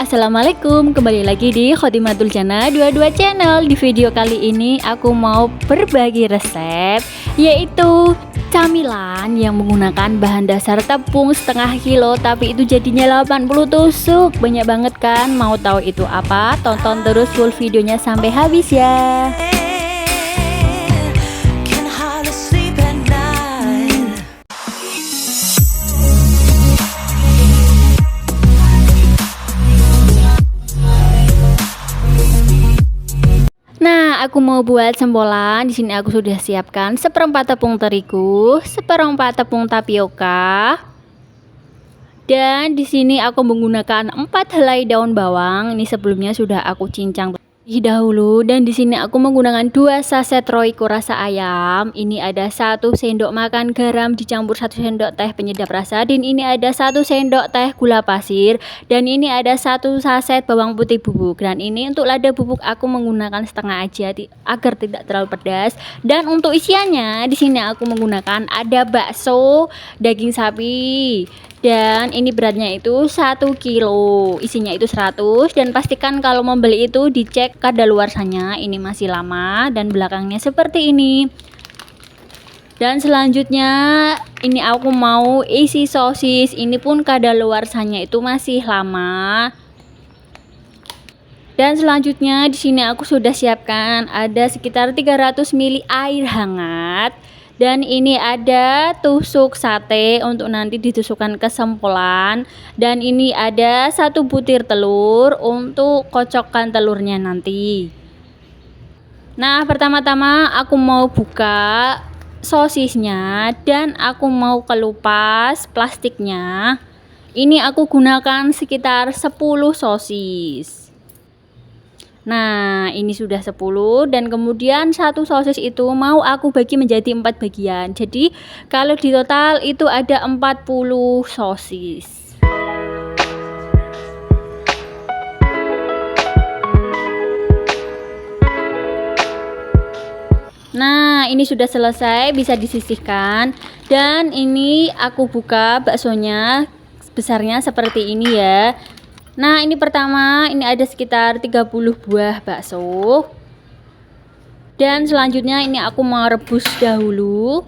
Assalamualaikum, kembali lagi di Khotimatul Jannah 22 channel. Di video kali ini aku mau berbagi resep, yaitu camilan yang menggunakan bahan dasar tepung setengah kilo, tapi itu jadinya 80 tusuk. Banyak banget kan? Mau tahu itu apa? Tonton terus full videonya sampai habis ya. Aku mau buat sembolan. Di sini aku sudah siapkan seperempat tepung terigu, seperempat tepung tapioka, dan di sini aku menggunakan 4 helai daun bawang. Ini sebelumnya sudah aku cincang dahulu. Dan di sini aku menggunakan 2 saset Royco rasa ayam. Ini ada 1 sendok makan garam dicampur 1 sendok teh penyedap rasa, dan ini ada 1 sendok teh gula pasir, dan ini ada 1 saset bawang putih bubuk. Dan ini untuk lada bubuk aku menggunakan setengah aja agar tidak terlalu pedas. Dan untuk isiannya di sini aku menggunakan ada bakso daging sapi, dan ini beratnya itu 1 kilo, isinya itu 100. Dan pastikan kalau membeli itu dicek kadaluarsanya, ini masih lama dan belakangnya seperti ini. Dan selanjutnya ini aku mau isi sosis, ini pun kadaluarsanya itu masih lama. Dan selanjutnya di sini aku sudah siapkan ada sekitar 300 ml air hangat. Dan ini ada tusuk sate untuk nanti ditusukkan ke sempolan. Dan ini ada 1 butir telur untuk kocokkan telurnya nanti. Nah, pertama-tama aku mau buka sosisnya dan aku mau kelupas plastiknya. Ini aku gunakan sekitar 10 sosis. Nah, ini sudah 10, dan kemudian 1 sosis itu mau aku bagi menjadi 4 bagian. Jadi kalau di total itu ada 40 sosis. Nah, ini sudah selesai, bisa disisihkan. Dan ini aku buka baksonya, besarnya seperti ini ya. Nah, ini pertama, ini ada sekitar 30 buah bakso. Dan selanjutnya ini aku mau rebus dahulu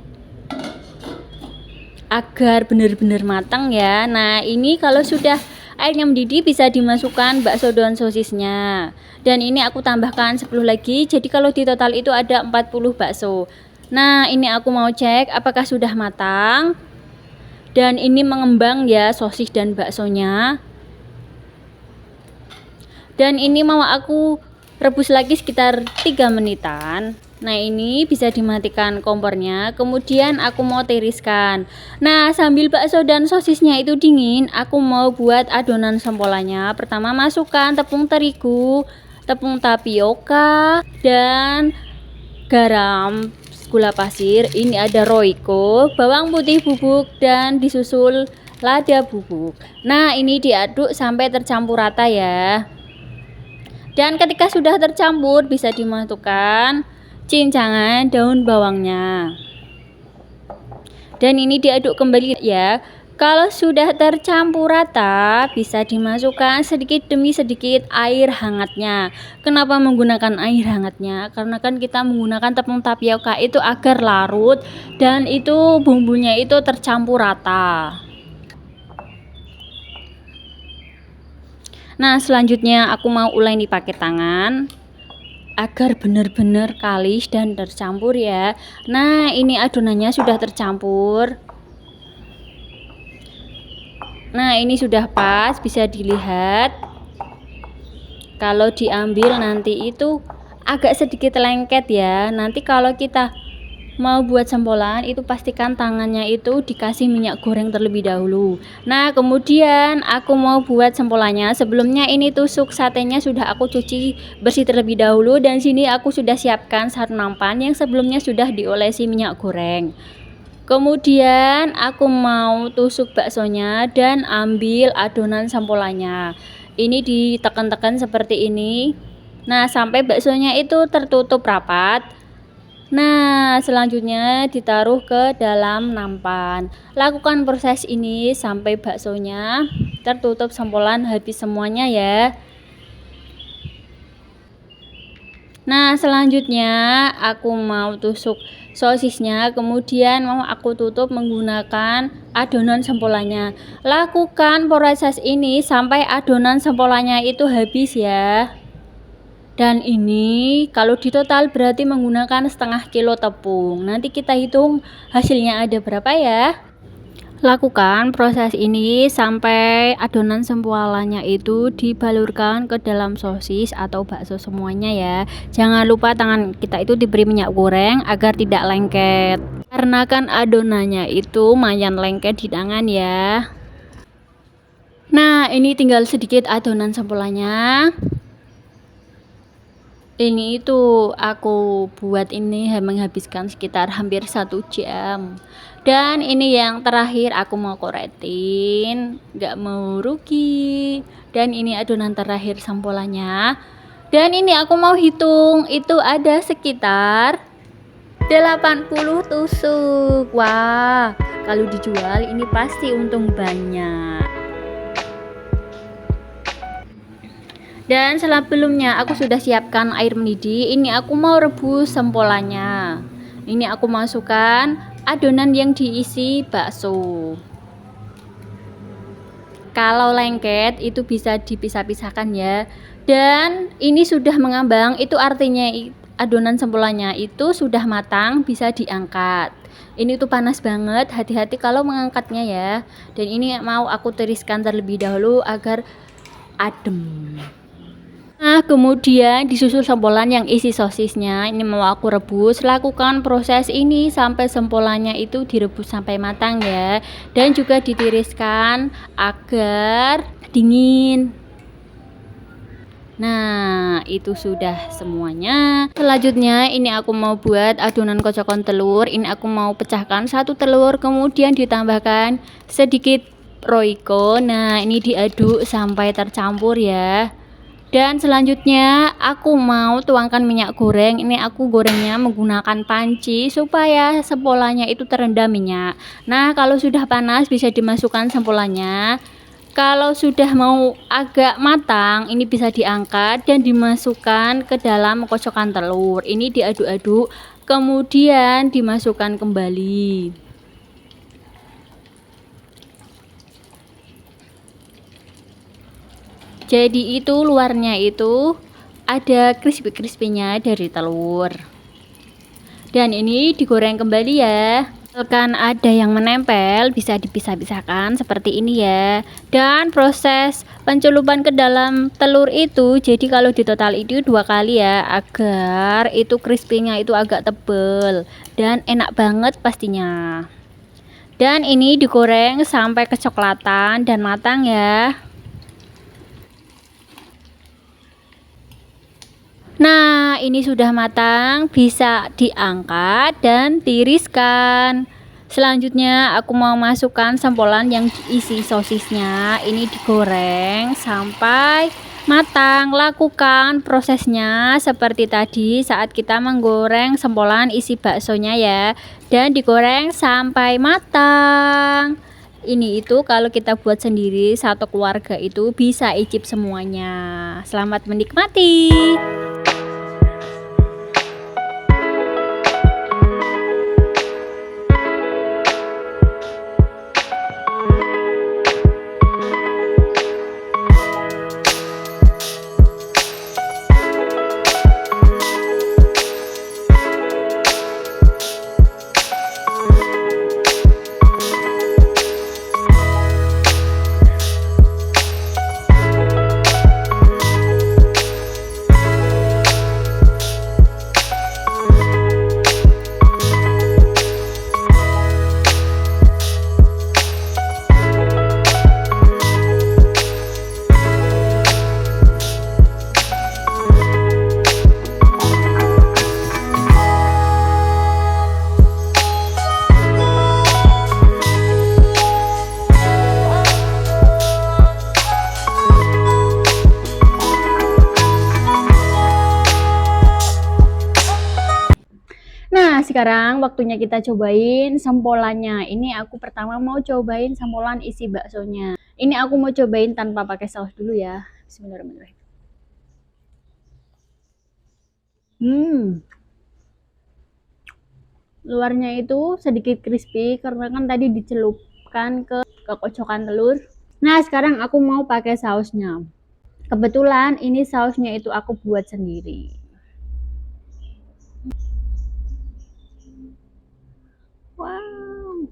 agar benar-benar matang ya. Nah, ini kalau sudah airnya mendidih bisa dimasukkan bakso dan sosisnya. Dan ini aku tambahkan 10 lagi. Jadi kalau di total itu ada 40 bakso. Nah, ini aku mau cek apakah sudah matang. Dan ini mengembang ya sosis dan baksonya. Dan ini mau aku rebus lagi sekitar 3 menitan. Nah, ini bisa dimatikan kompornya. Kemudian aku mau tiriskan. Nah, sambil bakso dan sosisnya itu dingin, aku mau buat adonan sempolannya. Pertama masukkan tepung terigu, tepung tapioka, dan garam, gula pasir. Ini ada Royco, bawang putih bubuk, dan disusul lada bubuk. Nah, ini diaduk sampai tercampur rata ya. Dan ketika sudah tercampur bisa dimasukkan cincangan daun bawangnya. Dan ini diaduk kembali ya. Kalau sudah tercampur rata bisa dimasukkan sedikit demi sedikit air hangatnya. Kenapa menggunakan air hangatnya? Karena kan kita menggunakan tepung tapioka itu agar larut dan itu bumbunya itu tercampur rata. Nah, selanjutnya aku mau uleni pakai tangan agar benar-benar kalis dan tercampur ya. Nah, ini adonannya sudah tercampur. Nah, ini sudah pas, bisa dilihat. Kalau diambil nanti itu agak sedikit lengket ya. Nanti kalau kita mau buat sempolan itu pastikan tangannya itu dikasih minyak goreng terlebih dahulu. Nah, kemudian aku mau buat sempolannya. Sebelumnya ini tusuk satenya sudah aku cuci bersih terlebih dahulu, dan sini aku sudah siapkan 1 nampan yang sebelumnya sudah diolesi minyak goreng. Kemudian aku mau tusuk baksonya dan ambil adonan sempolannya. Ini ditekan-tekan seperti ini. Nah, sampai baksonya itu tertutup rapat. Nah, selanjutnya ditaruh ke dalam nampan. Lakukan proses ini sampai baksonya tertutup sempolan habis semuanya ya. Nah, selanjutnya aku mau tusuk sosisnya, kemudian mau aku tutup menggunakan adonan sempolannya. Lakukan proses ini sampai adonan sempolannya itu habis ya. Dan ini kalau di total berarti menggunakan setengah kilo tepung. Nanti kita hitung hasilnya ada berapa ya. Lakukan proses ini sampai adonan sempolannya itu dibalurkan ke dalam sosis atau bakso semuanya ya. Jangan lupa tangan kita itu diberi minyak goreng agar tidak lengket. Karena kan adonannya itu lumayan lengket di tangan ya. Nah, ini tinggal sedikit adonan sempolannya. Ini itu aku buat ini menghabiskan sekitar hampir 1 jam. Dan ini yang terakhir aku mau koretin, nggak mau rugi. Dan ini adonan terakhir sempolannya. Dan ini aku mau hitung, itu ada sekitar 80 tusuk. Wah, kalau dijual ini pasti untung banyak. Dan sebelumnya aku sudah siapkan air mendidih. Ini aku mau rebus sempolannya. Ini aku masukkan adonan yang diisi bakso. Kalau lengket itu bisa dipisah-pisahkan ya. Dan ini sudah mengambang, itu artinya adonan sempolannya itu sudah matang, bisa diangkat. Ini tuh panas banget, hati-hati kalau mengangkatnya ya. Dan ini mau aku tiriskan terlebih dahulu agar adem. Nah, kemudian disusul sempolan yang isi sosisnya. Ini mau aku rebus. Lakukan proses ini sampai sempolannya itu direbus sampai matang ya. Dan juga ditiriskan agar dingin. Nah, itu sudah semuanya. Selanjutnya ini aku mau buat adonan kocokan telur. Ini aku mau pecahkan 1 telur, kemudian ditambahkan sedikit roiko. Nah, ini diaduk sampai tercampur ya. Dan selanjutnya aku mau tuangkan minyak goreng. Ini aku gorengnya menggunakan panci supaya sempolannya itu terendam minyak. Nah, kalau sudah panas bisa dimasukkan sempolannya. Kalau sudah mau agak matang, ini bisa diangkat dan dimasukkan ke dalam kocokan telur. Ini diaduk-aduk, kemudian dimasukkan kembali. Jadi itu luarnya itu ada crispy-crispy-nya dari telur. Dan ini digoreng kembali ya. Misalkan ada yang menempel bisa dipisah-pisahkan seperti ini ya. Dan proses pencelupan ke dalam telur itu, jadi kalau di total itu 2 kali ya, agar itu crispy-nya itu agak tebal dan enak banget pastinya. Dan ini digoreng sampai kecoklatan dan matang ya. Nah, ini sudah matang, bisa diangkat dan tiriskan. Selanjutnya aku mau masukkan sempolan yang isi sosisnya. Ini digoreng sampai matang. Lakukan prosesnya seperti tadi saat kita menggoreng sempolan isi baksonya ya. Dan digoreng sampai matang. Ini itu kalau kita buat sendiri, satu keluarga itu bisa icip semuanya. Selamat menikmati. Nah, sekarang waktunya kita cobain sempolannya. Ini aku pertama mau cobain sempolan isi baksonya. Ini aku mau cobain tanpa pakai saus dulu ya. Bismillahirrahmanirrahim. Luarnya itu sedikit crispy karena kan tadi dicelupkan ke kocokan telur. Nah, sekarang aku mau pakai sausnya. Kebetulan ini sausnya itu aku buat sendiri. Wow.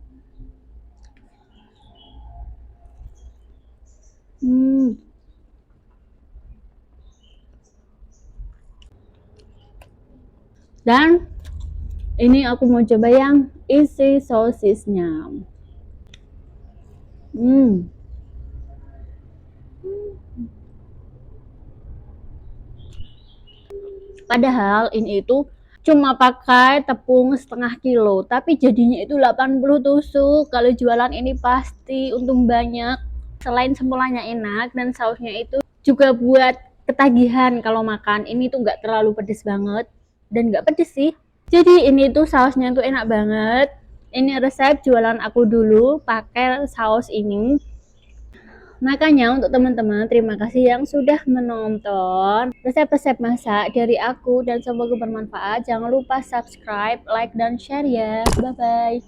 Dan ini aku mau coba yang isi sosisnya. Padahal ini itu cuma pakai tepung setengah kilo, tapi jadinya itu 80 tusuk. Kalau jualan ini pasti untung banyak. Selain semulanya enak dan sausnya itu juga buat ketagihan kalau makan. Ini tuh nggak terlalu pedes banget dan nggak pedes sih. Jadi ini tuh sausnya tuh enak banget. Ini resep jualan aku dulu pakai saus ini. Makanya untuk teman-teman, terima kasih yang sudah menonton resep-resep masak dari aku dan semoga bermanfaat. Jangan lupa subscribe, like, dan share ya. Bye-bye.